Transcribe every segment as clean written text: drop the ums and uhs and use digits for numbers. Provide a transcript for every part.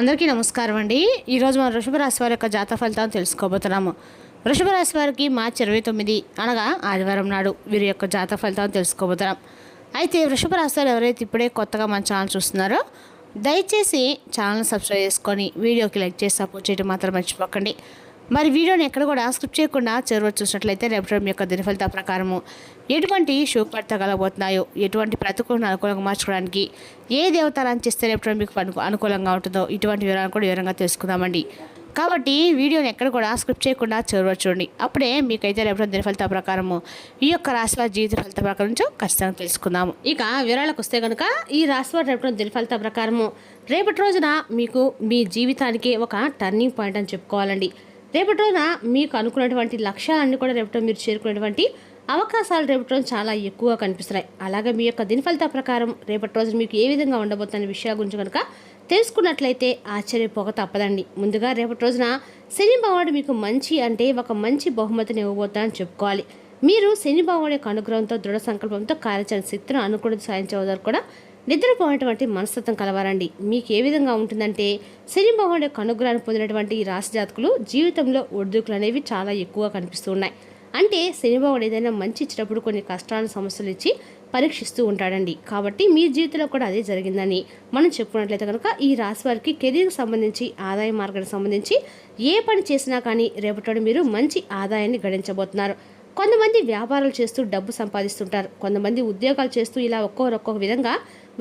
అందరికీ నమస్కారం అండి. ఈరోజు మనం వృషభ రాశి వారి యొక్క జాతక ఫలితాలను తెలుసుకోబోతున్నాము. వృషభ రాశి వారికి మార్చి 29 అనగా ఆదివారం నాడు వీరి యొక్క జాతక ఫలితాలను తెలుసుకోబోతున్నాం. అయితే వృషభ రాశి వారు ఎవరైతే ఇప్పుడే కొత్తగా మన ఛానల్ చూస్తున్నారో దయచేసి ఛానల్ సబ్స్క్రైబ్ చేసుకొని వీడియోకి లైక్ చేసి సపోర్ట్ చేయడం మాత్రం మర్చిపోకండి. మరి వీడియోని ఎక్కడ కూడా స్కిప్ చేయకుండా చివరి చూసినట్లయితే రేపటి మీ యొక్క దిన ఫలితాల ప్రకారము ఎటువంటి శుభఫలితాలు కలగబోతున్నాయో, ఎటువంటి ప్రతికూలను అనుకూలంగా మార్చుకోవడానికి ఏ దేవతాలను చేస్తే రేపటి మీకు అనుకూలంగా ఉంటుందో ఇటువంటి వివరాలను కూడా వివరంగా తెలుసుకుందామండి. కాబట్టి వీడియోని ఎక్కడ కూడా స్కిప్ చేయకుండా చివరి చూడండి. అప్పుడే మీకైతే రేపటి దిన ఫలితాల ప్రకారము ఈ యొక్క రాశివారి జీవిత ఫలిత ప్రకారం నుంచి ఖచ్చితంగా తెలుసుకుందాము. ఇక వివరాలకు వస్తే కనుక ఈ రాశివారి రేపటి దిన ఫలిత ప్రకారము రేపటి రోజున మీకు మీ జీవితానికి ఒక టర్నింగ్ పాయింట్ అని చెప్పుకోవాలండి. రేపటి రోజున మీకు అనుకున్నటువంటి లక్ష్యాలన్నీ కూడా రేపటి మీరు చేరుకునేటువంటి అవకాశాలు రేపటి రోజు చాలా ఎక్కువగా కనిపిస్తున్నాయి. అలాగే మీ యొక్క దిన ఫలితాల ప్రకారం రేపటి రోజు మీకు ఏ విధంగా ఉండబోతున్న విషయాల గురించి కనుక తెలుసుకున్నట్లయితే ఆశ్చర్యపోక తప్పదండి. ముందుగా రేపటి రోజున శని భగవానుడు మీకు ఒక మంచి బహుమతిని ఇవ్వబోతారని చెప్పుకోవాలి. మీరు శని భగవానుడి యొక్క అనుగ్రహంతో, దృఢ సంకల్పంతో కార్యాచరణ శక్తిని అనుకూల సాధించేవారు కూడా నిద్రపోయేటువంటి మనస్తత్వం కలవారండి. మీకు ఏ విధంగా ఉంటుందంటే శని భగవానుడి యొక్క అనుగ్రహాన్ని పొందినటువంటి ఈ రాశి జాతకులు జీవితంలో ఒడిదుడుకులు అనేవి చాలా ఎక్కువగా కనిపిస్తూ ఉన్నాయి. అంటే శని భగవానుడు ఏదైనా మంచి ఇచ్చినప్పుడు కొన్ని కష్టాలను సమస్యలు ఇచ్చి పరీక్షిస్తూ ఉంటాడండి. కాబట్టి మీ జీవితంలో కూడా అదే జరిగిందని మనం చెప్పుకున్నట్లయితే కనుక ఈ రాశి వారికి కెరీర్కి సంబంధించి, ఆదాయ మార్గానికి సంబంధించి ఏ పని చేసినా కానీ రేపటి మీరు మంచి ఆదాయాన్ని గడించబోతున్నారు. కొంతమంది వ్యాపారాలు చేస్తూ డబ్బు సంపాదిస్తుంటారు. కొంతమంది ఉద్యోగాలు చేస్తూ ఇలా ఒక్కొక్క విధంగా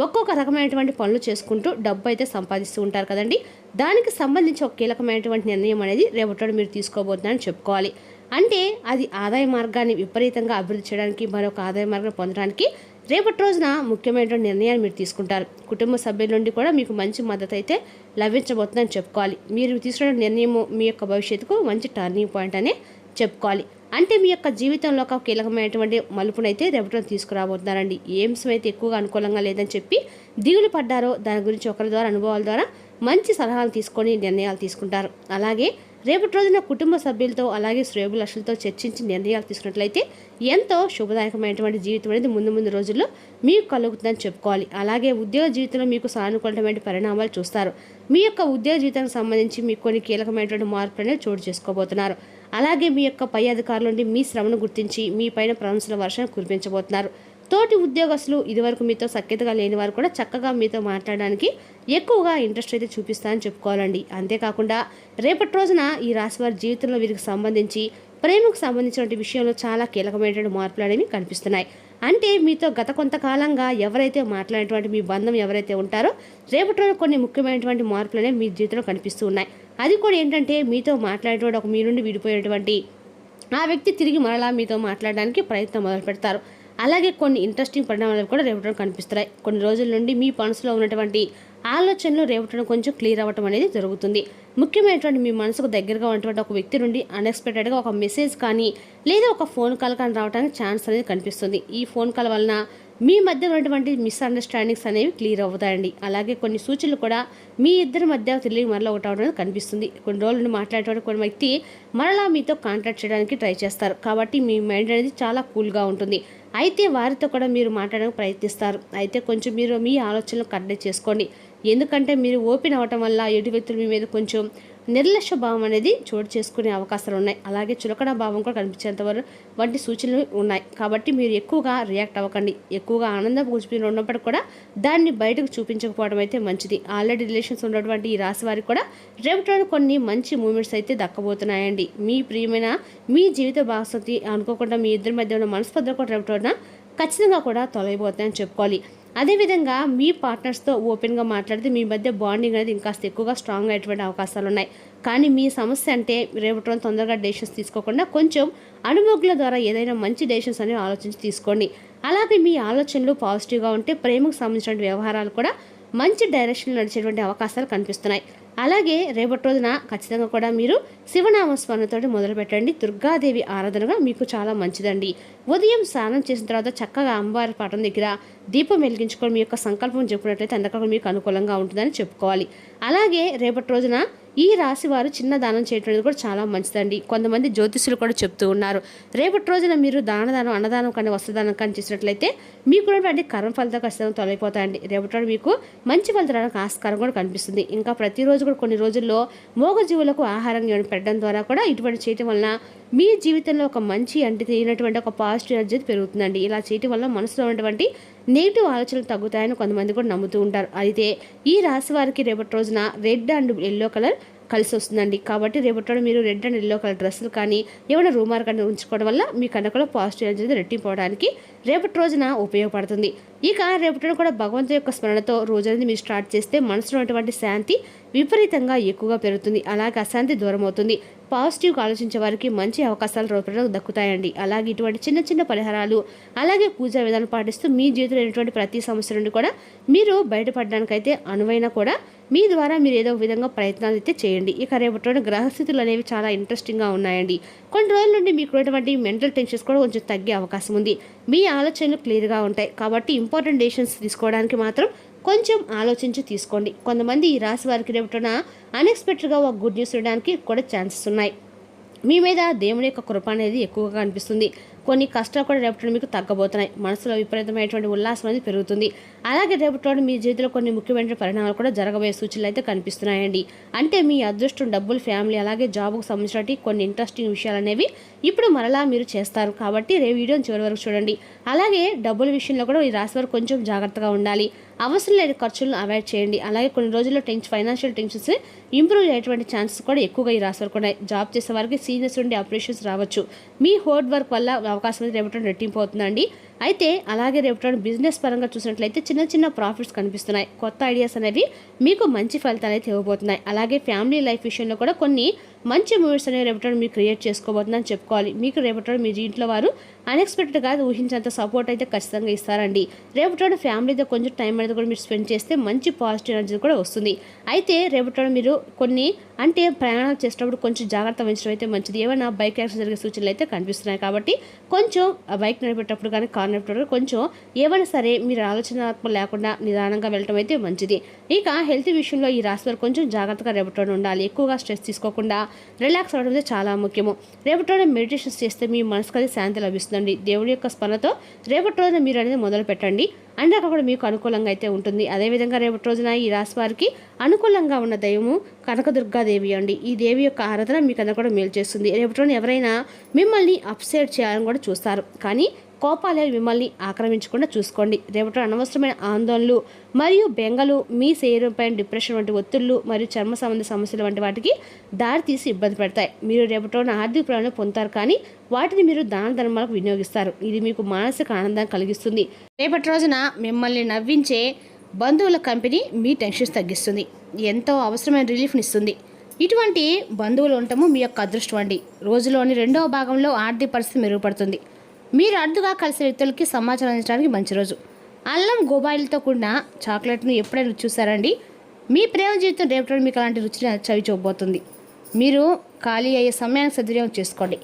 ఒక్కొక్క రకమైనటువంటి పనులు చేసుకుంటూ డబ్బు అయితే సంపాదిస్తూ ఉంటారు కదండి. దానికి సంబంధించి ఒక కీలకమైనటువంటి నిర్ణయం అనేది రేపటి మీరు తీసుకోబోతున్నారని చెప్పుకోవాలి. అంటే అది ఆదాయ మార్గాన్ని విపరీతంగా అభివృద్ధి చేయడానికి, మరొక ఆదాయ మార్గాన్ని పొందడానికి రేపటి రోజున ముఖ్యమైనటువంటి నిర్ణయాలు మీరు తీసుకుంటారు. కుటుంబ సభ్యుల నుండి కూడా మీకు మంచి మద్దతు అయితే లభించబోతుందని చెప్పుకోవాలి. మీరు తీసుకున్న నిర్ణయము మీ యొక్క భవిష్యత్తుకు మంచి టర్నింగ్ పాయింట్ అనే చెప్పుకోవాలి. అంటే మీ యొక్క జీవితంలో ఒక కీలకమైనటువంటి మలుపునైతే రేపటి తీసుకురాబోతున్నారండి. ఏ అంశం అయితే ఎక్కువగా అనుకూలంగా లేదని చెప్పి దిగులు పడ్డారో దాని గురించి ఒకరి ద్వారా, అనుభవాల ద్వారా మంచి సలహాలు తీసుకొని నిర్ణయాలు తీసుకుంటారు. అలాగే రేపటి రోజున కుటుంబ సభ్యులతో, అలాగే శ్రేయోభిలాషులతో చర్చించి నిర్ణయాలు తీసుకున్నట్లయితే ఎంతో శుభదాయకమైనటువంటి జీవితం అనేది ముందు రోజుల్లో మీకు కలుగుతుందని చెప్పుకోవాలి. అలాగే ఉద్యోగ జీవితంలో మీకు సానుకూలమైన పరిణామాలు చూస్తారు. మీ యొక్క ఉద్యోగ జీవితానికి సంబంధించి మీకు కొన్ని కీలకమైనటువంటి మార్పులు అనేవి చోటు చేసుకోబోతున్నారు. అలాగే మీ యొక్క పై అధికారుల నుండి మీ శ్రమను గుర్తించి మీ పైన ప్రశంసల వర్షం కురిపించబోతున్నారు. తోటి ఉద్యోగస్తులు, ఇదివరకు మీతో సఖ్యతగా లేని వారు కూడా చక్కగా మీతో మాట్లాడడానికి ఎక్కువగా ఇంట్రెస్ట్ అయితే చూపిస్తారని చెప్పుకోవాలండి. అంతేకాకుండా రేపటి రోజున ఈ రాశి వారి జీవితంలో వీరికి సంబంధించి ప్రేమకు సంబంధించిన విషయంలో చాలా కీలకమైనటువంటి మార్పులు అనేవి కనిపిస్తున్నాయి. అంటే మీతో గత కొంతకాలంగా ఎవరైతే మాట్లాడేటువంటి మీ బంధం ఎవరైతే ఉంటారో రేపటి రోజు కొన్ని ముఖ్యమైనటువంటి మార్పులు అనేవి మీ జీవితంలో కనిపిస్తూ ఉన్నాయి. అది కూడా ఏంటంటే మీతో మాట్లాడేటువంటి ఒక మీ నుండి విడిపోయేటువంటి ఆ వ్యక్తి తిరిగి మరలా మీతో మాట్లాడడానికి ప్రయత్నం మొదలు పెడతారు. అలాగే కొన్ని ఇంట్రెస్టింగ్ పరిణామాలు కూడా రేపటి కనిపిస్తున్నాయి. కొన్ని రోజుల నుండి మీ మనసులో ఉన్నటువంటి ఆలోచనలు రేపటి కొంచెం క్లియర్ అవ్వటం అనేది జరుగుతుంది. ముఖ్యమైనటువంటి మీ మనసుకు దగ్గరగా ఉన్నటువంటి ఒక వ్యక్తి నుండి అన్ఎక్స్పెక్టెడ్గా ఒక మెసేజ్ కానీ లేదా ఒక ఫోన్ కాల్ కానీ రావడానికి ఛాన్స్ అనేది కనిపిస్తుంది. ఈ ఫోన్ కాల్ వలన మీ మధ్య ఉన్నటువంటి మిస్అండర్స్టాండింగ్స్ అనేవి క్లియర్ అవుతాయండి. అలాగే కొన్ని సూచనలు కూడా మీ ఇద్దరి మధ్య తిరిగి మరలా ఒకటి అవడం కనిపిస్తుంది. కొన్ని రోజుల నుండి మాట్లాడేటువంటి కొన్ని వ్యక్తి మరలా మీతో కాంటాక్ట్ చేయడానికి ట్రై చేస్తారు. కాబట్టి మీ మైండ్ అనేది చాలా కూల్గా ఉంటుంది. అయితే వారితో కూడా మీరు మాట్లాడడానికి ప్రయత్నిస్తారు. అయితే కొంచెం మీరు మీ ఆలోచనలు కంట్రోల్ చేసుకోండి. ఎందుకంటే మీరు ఓపెన్ అవ్వటం వల్ల ఎటు వ్యక్తులు మీ మీద కొంచెం నిర్లక్ష్య భావం అనేది చోటు చేసుకునే అవకాశాలు ఉన్నాయి. అలాగే చులకన భావం కూడా కనిపించేంతవరకు వంటి సూచనలు ఉన్నాయి. కాబట్టి మీరు ఎక్కువగా రియాక్ట్ అవ్వకండి. ఎక్కువగా ఆనందం కూర్చుని ఉన్నప్పటికీ కూడా దాన్ని బయటకు చూపించకపోవడం అయితే మంచిది. ఆల్రెడీ రిలేషన్స్ ఉన్నటువంటి ఈ రాశి వారికి కూడా రేపటి కొన్ని మంచి మూమెంట్స్ అయితే దక్కబోతున్నాయండి. మీ ప్రియమైన మీ జీవిత భాగస్వామి అనుకోకుండా మీ ఇద్దరి మధ్య ఉన్న మనస్పర్ధలు కూడా రేపటి ఖచ్చితంగా కూడా తొలగిపోతాయని చెప్పుకోవాలి. అదేవిధంగా మీ పార్ట్నర్స్తో ఓపెన్గా మాట్లాడితే మీ మధ్య బాండింగ్ అనేది ఇంకాస్త ఎక్కువగా స్ట్రాంగ్ అయ్యేటువంటి అవకాశాలు ఉన్నాయి. కానీ మీ సమస్య అంటే రేపటి రోజు తొందరగా డెసిషన్స్ తీసుకోకుండా కొంచెం అనుభవజ్ఞుల ద్వారా ఏదైనా మంచి డెసిషన్స్ అనేవి ఆలోచించి తీసుకోండి. అలాగే మీ ఆలోచనలు పాజిటివ్గా ఉంటే ప్రేమకు సంబంధించిన వ్యవహారాలు కూడా మంచి డైరెక్షన్లో నడిచేటువంటి అవకాశాలు కనిపిస్తున్నాయి. అలాగే రేపటి రోజున ఖచ్చితంగా కూడా మీరు శివనామస్మరణతో మొదలు పెట్టండి. దుర్గాదేవి ఆరాధనగా మీకు చాలా మంచిదండి. ఉదయం స్నానం చేసిన తర్వాత చక్కగా అమ్మవారి పటం దగ్గర దీపం వెలిగించుకొని మీ యొక్క సంకల్పం చెప్పినట్లయితే అందరికీ మీకు అనుకూలంగా ఉంటుందని చెప్పుకోవాలి. అలాగే రేపటి రోజున ఈ రాశి వారు చిన్న దానం చేయడం అనేది కూడా చాలా మంచిదండి. కొంతమంది జ్యోతిష్యులు కూడా చెప్తూ ఉన్నారు, రేపటి రోజున మీరు దానం అన్నదానం కానీ వస్త్రదానం కానీ చేసినట్లయితే మీకు ఉన్నటువంటి కర్మ ఫలితాలు ఖచ్చితంగా తొలగిపోతాయండి. రేపటి రోజు మీకు మంచి ఫలితాలకు ఆస్కారం కూడా కనిపిస్తుంది. ఇంకా ప్రతిరోజు కూడా కొన్ని రోజుల్లో మూగజీవులకు ఆహారం పెట్టడం ద్వారా కూడా ఇటువంటి చేయటం వలన మీ జీవితంలో ఒక మంచి అంటే తీరినటువంటి ఒక పాజిటివ్ ఎనర్జీ పెరుగుతుందండి. ఇలా చేయటం వల్ల మనసులో ఉన్నటువంటి నెగిటివ్ ఆలోచనలు తగ్గుతాయని కొంతమంది కూడా నమ్ముతూ ఉంటారు. అయితే ఈ రాశి వారికి రేపటి రోజున రెడ్ అండ్ ఎల్లో కలర్ కలిసి వస్తుందండి. కాబట్టి రేపటి మీరు రెడ్ అండ్ ఎల్లో కలర్ డ్రెస్సులు కానీ ఏమైనా రూమార్ కానీ ఉంచుకోవడం వల్ల మీ కనుకలో పాజిటివ్ ఎనర్జీ రెట్టింపోవడానికి రేపటి రోజున ఉపయోగపడుతుంది. ఇక రేపటి కూడా భగవంతుడి యొక్క స్మరణతో రోజు అనేది మీరు స్టార్ట్ చేస్తే మనసులో ఉన్నటువంటి శాంతి విపరీతంగా ఎక్కువగా పెరుగుతుంది. అలాగే అశాంతి దూరం అవుతుంది. పాజిటివ్గా ఆలోచించే వారికి మంచి అవకాశాలు రోజులకు దక్కుతాయండి. అలాగే ఇటువంటి చిన్న చిన్న పరిహారాలు అలాగే పూజా విధానం పాటిస్తూ మీ జీవితంలో అయినటువంటి ప్రతి సమస్య నుండి కూడా మీరు బయటపడడానికైతే అనువైనా కూడా మీ ద్వారా మీరు ఏదో విధంగా ప్రయత్నాలు అయితే చేయండి. ఇక రేపటి గ్రహస్థితులు అనేవి చాలా ఇంట్రెస్టింగ్గా ఉన్నాయండి. కొన్ని రోజుల నుండి మీకు ఉన్నటువంటి మెంటల్ టెన్షన్స్ కూడా కొంచెం తగ్గే అవకాశం ఉంది. మీ ఆలోచనలు క్లియర్గా ఉంటాయి. కాబట్టి ఇంపార్టెంట్ డెసిషన్స్ తీసుకోవడానికి మాత్రం కొంచెం ఆలోచించి తీసుకోండి. కొంతమంది ఈ రాశి వారికి రేపటిన అన్ఎక్స్పెక్టెడ్గా ఒక గుడ్ న్యూస్ ఇవ్వడానికి కూడా ఛాన్సెస్ ఉన్నాయి. మీ మీద దేవుని యొక్క కృప అనేది ఎక్కువగా అనిపిస్తుంది. కొన్ని కష్టాలు కూడా రేపటి మీకు తగ్గబోతున్నాయి. మనసులో విపరీతమైనటువంటి ఉల్లాసం అనేది పెరుగుతుంది. అలాగే రేపటి మీ జీవితంలో కొన్ని ముఖ్యమైన పరిణామాలు కూడా జరగబోయే సూచనలు అయితే కనిపిస్తున్నాయండి. అంటే మీ అదృష్టం, డబ్బులు, ఫ్యామిలీ అలాగే జాబ్కు సంబంధించినటువంటి కొన్ని ఇంట్రెస్టింగ్ విషయాలు అనేవి ఇప్పుడు మరలా మీరు చేస్తారు. కాబట్టి వీడియోని చివరి వరకు చూడండి. అలాగే డబ్బుల విషయంలో కూడా ఈ రాశి వారు కొంచెం జాగ్రత్తగా ఉండాలి. అవసరం లేని ఖర్చులను అవాయిడ్ చేయండి. అలాగే కొన్ని రోజుల్లో ఫైనాన్షియల్ టెన్షన్స్ ఇంప్రూవ్ అయ్యేటువంటి ఛాన్సెస్ కూడా ఎక్కువగా ఈ రాశి వారికి ఉన్నాయి. జాబ్ చేసే వారికి సీనియర్స్ నుండి ఆపరేషన్స్ రావచ్చు. మీ హార్డ్ వర్క్ వల్ల అవకాశం అనేది రేపటి రెట్టింపు అవుతుందండి. అయితే అలాగే రేపటి బిజినెస్ పరంగా చూసినట్లయితే చిన్న చిన్న ప్రాఫిట్స్ కనిపిస్తున్నాయి. కొత్త ఐడియాస్ అనేవి మీకు మంచి ఫలితాలు అయితే ఇవ్వబోతున్నాయి. అలాగే ఫ్యామిలీ లైఫ్ విషయంలో కూడా కొన్ని మంచి మూవీస్ అనేవి రేపటి మీరు క్రియేట్ చేసుకోబోతుందని చెప్పుకోవాలి. మీకు రేపటి మీ ఇంట్లో వారు అన్ఎక్స్పెక్టెడ్గా ఊహించేంత సపోర్ట్ అయితే ఖచ్చితంగా ఇస్తారండి. రేపటి ఫ్యామిలీతో కొంచెం టైం అనేది కూడా మీరు స్పెండ్ చేస్తే మంచి పాజిటివ్ ఎనర్జీ కూడా వస్తుంది. అయితే రేపటి మీరు కొన్ని అంటే ప్రయాణాలు చేసేటప్పుడు కొంచెం జాగ్రత్త వహించడం అయితే మంచిది. ఏమైనా బైక్ యాక్సిడెంట్ జరిగే సూచనలు అయితే కనిపిస్తున్నాయి. కాబట్టి కొంచెం బైక్ నడిపేటప్పుడు కానీ కార్ నడిపేటప్పుడు కొంచెం ఏమైనా సరే మీరు ఆలోచనాత్మక లేకుండా నిదానంగా వెళ్ళటం అయితే మంచిది. ఇక హెల్త్ విషయంలో ఈ రాశి వారు కొంచెం జాగ్రత్తగా రేపటి ఉండాలి. ఎక్కువగా స్ట్రెస్ తీసుకోకుండా రిలాక్స్ అవ్వడం అయితే చాలా ముఖ్యము. రేపటి మెడిటేషన్స్ చేస్తే మీ మనసుకు అది శాంతి లభిస్తుందండి. దేవుడి యొక్క స్మరణతో రేపటి రోజున మీరు అనేది మొదలు పెట్టండి. అంటే అక్కడ కూడా మీకు అనుకూలంగా అయితే ఉంటుంది. అదేవిధంగా రేపటి రోజున ఈ రాశి వారికి అనుకూలంగా ఉన్న దైవము కనకదుర్గాదేవి అండి. ఈ దేవి యొక్క ఆరాధన మీకు అందరూ కూడా మేలు చేస్తుంది. రేపటి రోజున ఎవరైనా మిమ్మల్ని అప్సెట్ చేయాలని కూడా చూస్తారు. కానీ కోపాలే మిమ్మల్ని ఆక్రమించకుండా చూసుకోండి. రేపటి అనవసరమైన ఆందోళనలు మరియు బెంగలు మీ శరీరంపై డిప్రెషన్ వంటి ఒత్తిళ్లు మరియు చర్మ సంబంధ సమస్యలు వంటి వాటికి దారి తీసి ఇబ్బంది పెడతాయి. మీరు రేపటి ఆర్థిక ప్రయోజనం పొందుతారు, కానీ వాటిని మీరు దాన ధర్మాలకు వినియోగిస్తారు. ఇది మీకు మానసిక ఆనందం కలిగిస్తుంది. రేపటి రోజున మిమ్మల్ని నవ్వించే బంధువుల కంపెనీ మీ టెన్షన్స్ తగ్గిస్తుంది. ఎంతో అవసరమైన రిలీఫ్ని ఇస్తుంది. ఇటువంటి బంధువులు ఉండటము మీ యొక్క అదృష్టం అండి. రోజులోని రెండవ భాగంలో ఆర్థిక పరిస్థితి మెరుగుపడుతుంది. మీరు అరుదుగా కలిసే వ్యక్తులకి సమాచారం అందించడానికి మంచి రోజు. అల్లం గోబాయిలతో కూడిన చాక్లెట్ను ఎప్పుడైనా రుచి చూసారండి? మీ ప్రేమ జీవితం రేపటి మీకు అలాంటి రుచిని చవి చూపబోతుంది. మీరు ఖాళీ అయ్యే సమయాన్ని సద్వినియోగం చేసుకోండి.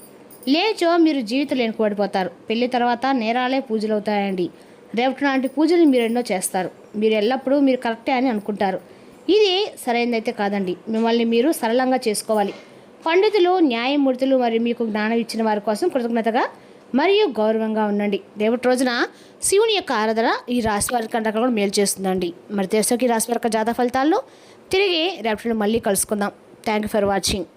లేచో మీరు జీవితంలో వెనుకబడిపోతారు. పెళ్లి తర్వాత నేరాలే పూజలు అవుతాయండి. రేపటి లాంటి పూజలు మీరు ఎన్నో చేస్తారు. మీరు ఎల్లప్పుడూ మీరు కరెక్టే అని అనుకుంటారు. ఇది సరైనదైతే కాదండి. మిమ్మల్ని మీరు సరళంగా చేసుకోవాలి. పండితులు, న్యాయమూర్తులు మరియు మీకు జ్ఞానం ఇచ్చిన వారి కోసం కృతజ్ఞతగా మరియు గౌరవంగా ఉండండి. రేపటి రోజున శివుని యొక్క ఆరాధన ఈ రాశి వారి కంటే కూడా మేలు చేస్తుందండి. మరి తెలుసుకి రాశి వారి జాతక ఫలితాల్లో తిరిగి రేపటి మళ్ళీ కలుసుకుందాం. Thank you for watching.